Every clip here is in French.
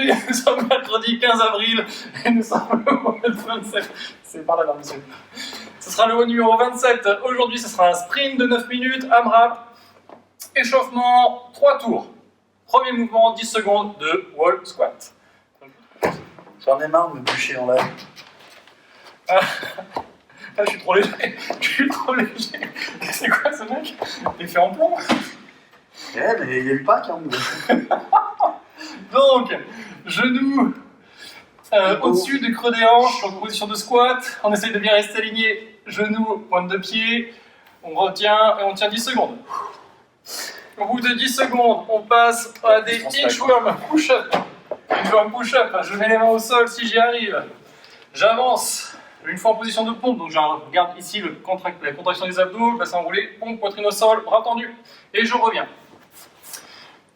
Aujourd'hui, nous sommes mercredi 15 avril et nous sommes le 27. C'est par là, monsieur. Ce sera le haut numéro 27. Aujourd'hui, ce sera un sprint de 9 minutes, AMRAP. Échauffement, 3 tours. Premier mouvement, 10 secondes de wall squat. J'en ai marre de me bûcher en l'air. Ah, je suis trop léger. Je suis trop léger. C'est quoi ce mec? T'es fait en plomb? Eh, mais il y a eu pas qui en nous. Donc, genoux au-dessus du creux des hanches, en position de squat. On essaye de bien rester aligné. Genoux, pointe de pied. On retient et on tient 10 secondes. Au bout de 10 secondes, on passe à des inchworm push-up. Inchworm push-up, je mets les mains au sol si j'y arrive. J'avance. Une fois en position de pompe, donc je regarde ici la contraction des abdos, je passe à enrouler, pompe, poitrine au sol, bras tendu. Et je reviens.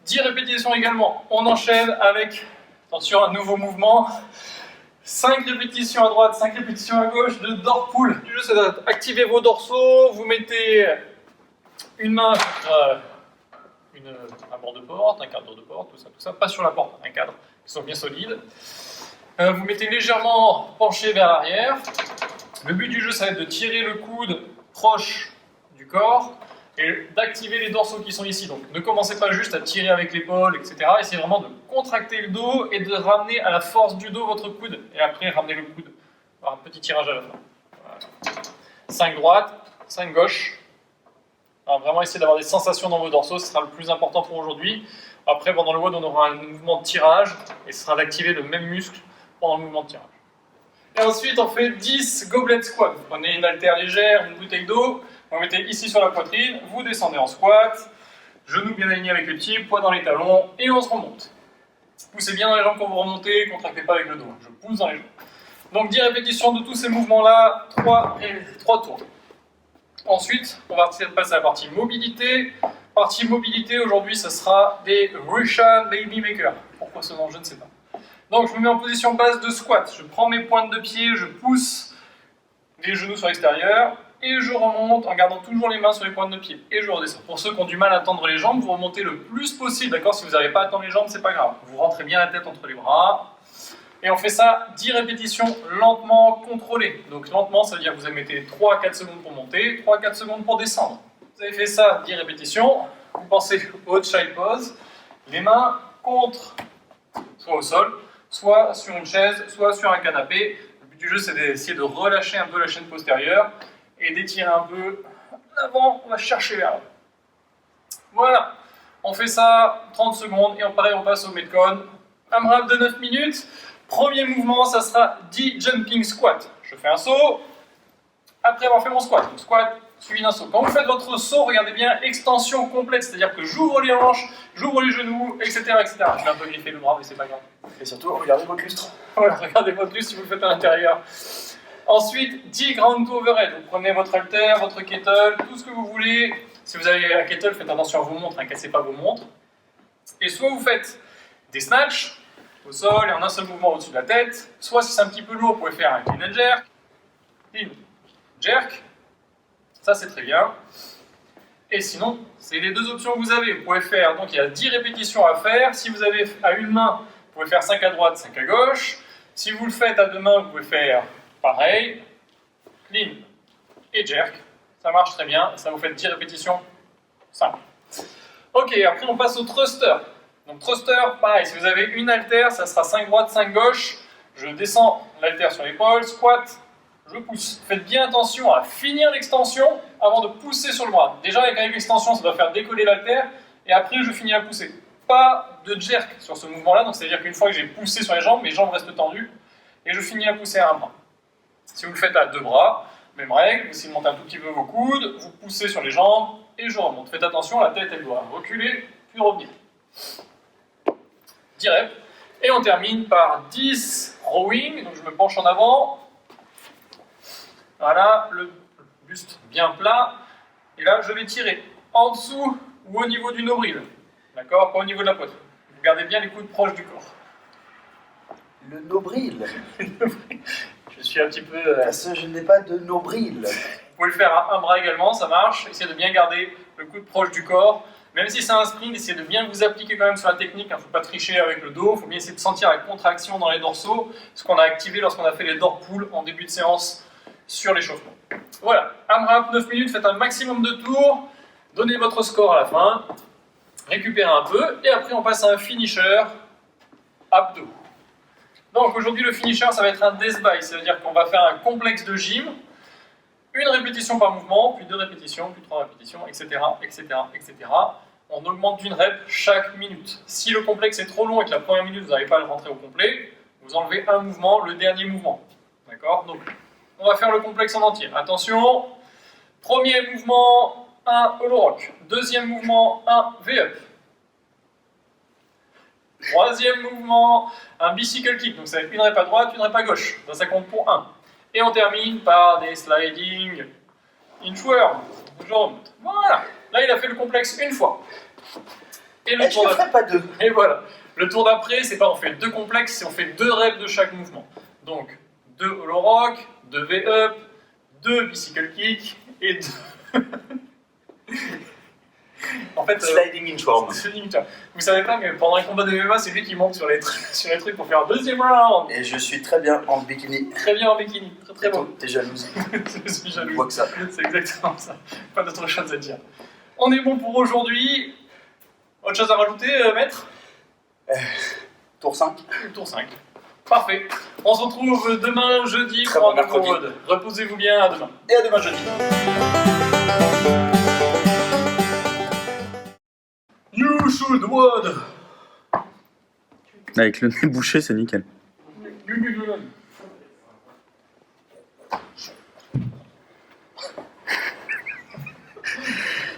10 répétitions également. On enchaîne avec, attention, un nouveau mouvement. 5 répétitions à droite, 5 répétitions à gauche de door pull. Le jeu, c'est d'activer vos dorsaux. Vous mettez une main sur un bord de porte, un cadre de porte, tout ça. Pas sur la porte, un cadre, qui sont bien solides. Vous mettez légèrement penché vers l'arrière. Le but du jeu, ça va être de tirer le coude proche du corps et d'activer les dorsaux qui sont ici. Donc ne commencez pas juste à tirer avec l'épaule, etc. Essayez vraiment de contracter le dos et de ramener à la force du dos votre coude. Et après, ramenez le coude. Alors, un petit tirage à la fin. Voilà. 5 droite, 5 gauche. Alors, vraiment essayer d'avoir des sensations dans vos dorsaux, ce sera le plus important pour aujourd'hui. Après, pendant le WOD, on aura un mouvement de tirage et ce sera d'activer le même muscle pendant le mouvement de tirage. Et ensuite, on fait 10 goblet squats. Vous prenez une haltère légère, une bouteille d'eau, vous mettez ici sur la poitrine, vous descendez en squat, genoux bien alignés avec les pieds, poids dans les talons, et on se remonte. Poussez bien dans les jambes quand vous remontez, contractez pas avec le dos. Je pousse dans les jambes. Donc 10 répétitions de tous ces mouvements-là, 3 tours. Ensuite, on va passer à la partie mobilité. Partie mobilité, aujourd'hui, ce sera des Russian Baby Maker. Pourquoi ce nom, je ne sais pas. Donc je me mets en position basse de squat. Je prends mes pointes de pied, je pousse les genoux sur l'extérieur et je remonte en gardant toujours les mains sur les pointes de pied. Et je redescends. Pour ceux qui ont du mal à tendre les jambes, vous remontez le plus possible, d'accord? Si vous n'arrivez pas à tendre les jambes, c'est pas grave. Vous rentrez bien la tête entre les bras. Et on fait ça 10 répétitions lentement, contrôlées. Donc lentement, ça veut dire que vous mettez 3 à 4 secondes pour monter, 3 à 4 secondes pour descendre. Vous avez fait ça 10 répétitions. Vous pensez au child pose. Les mains contre, soit au sol, soit sur une chaise, soit sur un canapé. Le but du jeu, c'est d'essayer de relâcher un peu la chaîne postérieure et d'étirer un peu l'avant. On va chercher vers là. Voilà. On fait ça 30 secondes et pareil, on passe au Metcon. AMRAP de 9 minutes. Premier mouvement, ça sera 10 jumping squat. Je fais un saut. Après avoir fait mon squat, donc squat suivi d'un saut. Quand vous faites votre saut, regardez bien, extension complète, c'est-à-dire que j'ouvre les hanches, j'ouvre les genoux, etc. etc. Je vais un peu griffer le bras, mais c'est pas grave. Et surtout, regardez votre lustre. Voilà, regardez votre lustre si vous le faites à l'intérieur. Ensuite, 10 ground to overhead. Vous prenez votre halter, votre kettle, tout ce que vous voulez. Si vous avez un kettle, faites attention à vos montres, ne cassez pas vos montres. Et soit vous faites des snatchs au sol et en un seul mouvement au-dessus de la tête, soit si c'est un petit peu lourd, vous pouvez faire un clean and jerk, clean, jerk. Ça, c'est très bien. Et sinon, c'est les deux options que vous avez. Vous pouvez faire, donc il y a 10 répétitions à faire. Si vous avez à une main, vous pouvez faire 5 à droite, 5 à gauche. Si vous le faites à deux mains, vous pouvez faire pareil, clean et jerk. Ça marche très bien. Ça vous fait 10 répétitions simples. Ok, après on passe au thruster. Donc thruster, pareil, si vous avez une haltère, ça sera 5 droite, 5 gauche. Je descends l'haltère sur l'épaule, squat. Je pousse. Faites bien attention à finir l'extension avant de pousser sur le bras. Déjà, avec l'extension, ça doit faire décoller l'haltère et après, je finis à pousser. Pas de jerk sur ce mouvement-là, donc c'est-à-dire qu'une fois que j'ai poussé sur les jambes, mes jambes restent tendues et je finis à pousser à un bras. Si vous le faites à deux bras, même règle, vous essayez de monter un tout petit peu vos coudes, vous poussez sur les jambes et je remonte. Faites attention, la tête, elle doit reculer puis revenir. 10 reps. Et on termine par 10 rowing, donc je me penche en avant. Voilà, le buste bien plat. Et là, je vais tirer en dessous ou au niveau du nombril. D'accord? Pas au niveau de la poitrine. Vous gardez bien les coudes proches du corps. Le nombril. Je suis un petit peu... Parce que je n'ai pas de nombril. Vous pouvez le faire à un bras également, ça marche. Essayez de bien garder le coude proche du corps Même si c'est un sprint, essayez de bien vous appliquer quand même sur la technique, il ne faut pas tricher avec le dos, il faut bien essayer de sentir la contraction dans les dorsaux, ce qu'on a activé lorsqu'on a fait les door pulls en début de séance sur l'échauffement. Voilà, AMRAP 9 minutes, faites un maximum de tours, donnez votre score à la fin, récupérez un peu, et après on passe à un finisher abdos. Donc aujourd'hui le finisher ça va être un death by, c'est-à-dire qu'on va faire un complexe de gym, une répétition par mouvement, puis 2 répétitions, puis 3 répétitions, etc., etc., etc. On augmente d'une rep chaque minute. Si le complexe est trop long et que la première minute vous n'arrivez pas à le rentrer au complet, vous enlevez un mouvement, le dernier mouvement. D'accord? Donc on va faire le complexe en entier. Attention, premier mouvement, un hollow rock. Deuxième mouvement, un V-up. Troisième mouvement, un bicycle kick. Donc ça va être une rep à droite, une rep à gauche. Ça compte pour 1. Et on termine par des sliding inchworm. Voilà. Là, il a fait le complexe une fois. Et le Je ne ferai pas 2. Et voilà. Le tour d'après, c'est pas on fait 2 complexes, c'est on fait 2 reps de chaque mouvement. Donc 2 hollow rock, 2 V-up, 2 bicycle kick et 2... En fait, Sliding inchworm. vous savez pas, mais pendant un combat de MMA, c'est lui qui monte sur les trucs pour faire un deuxième round. Et je suis très bien en bikini. Très bien en bikini, très très bon. T'es jalouse. Je suis jaloux. Je vois que ça. C'est exactement ça. Pas d'autre chose à dire. On est bon pour aujourd'hui. Autre chose à rajouter, maître? Tour 5. Tour 5. Parfait. On se retrouve demain jeudi Très pour bon un nouveau mercredi. mode. Reposez-vous bien, à demain. Et à demain jeudi. You should WOD. Avec le nez bouché, c'est nickel.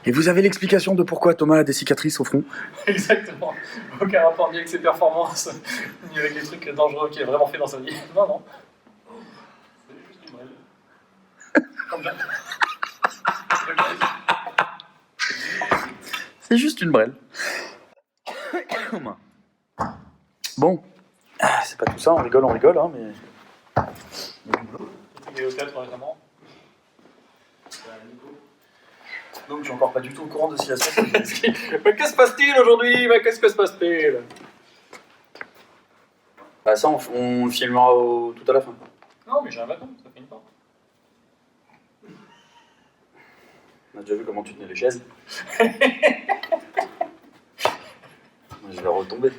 Et vous avez l'explication de pourquoi Thomas a des cicatrices au front? Exactement. Aucun rapport ni avec ses performances, ni avec les trucs dangereux qu'il a vraiment fait dans sa vie. Non, non. C'est juste une brève. Comme ça. C'est juste une brêle. Bon. Ah, c'est pas tout ça, on rigole, hein, mais... Il est au théâtre récemment. Donc je suis encore pas du tout au courant de ce qui va se passer. Mais que se passe-t-il aujourd'hui? Mais qu'est-ce que se passe-t-il? Bah ça, on filmera tout à la fin. Non, mais j'ai un bâton, ça finit pas. On a déjà vu comment tu tenais les chaises. Je vais retomber.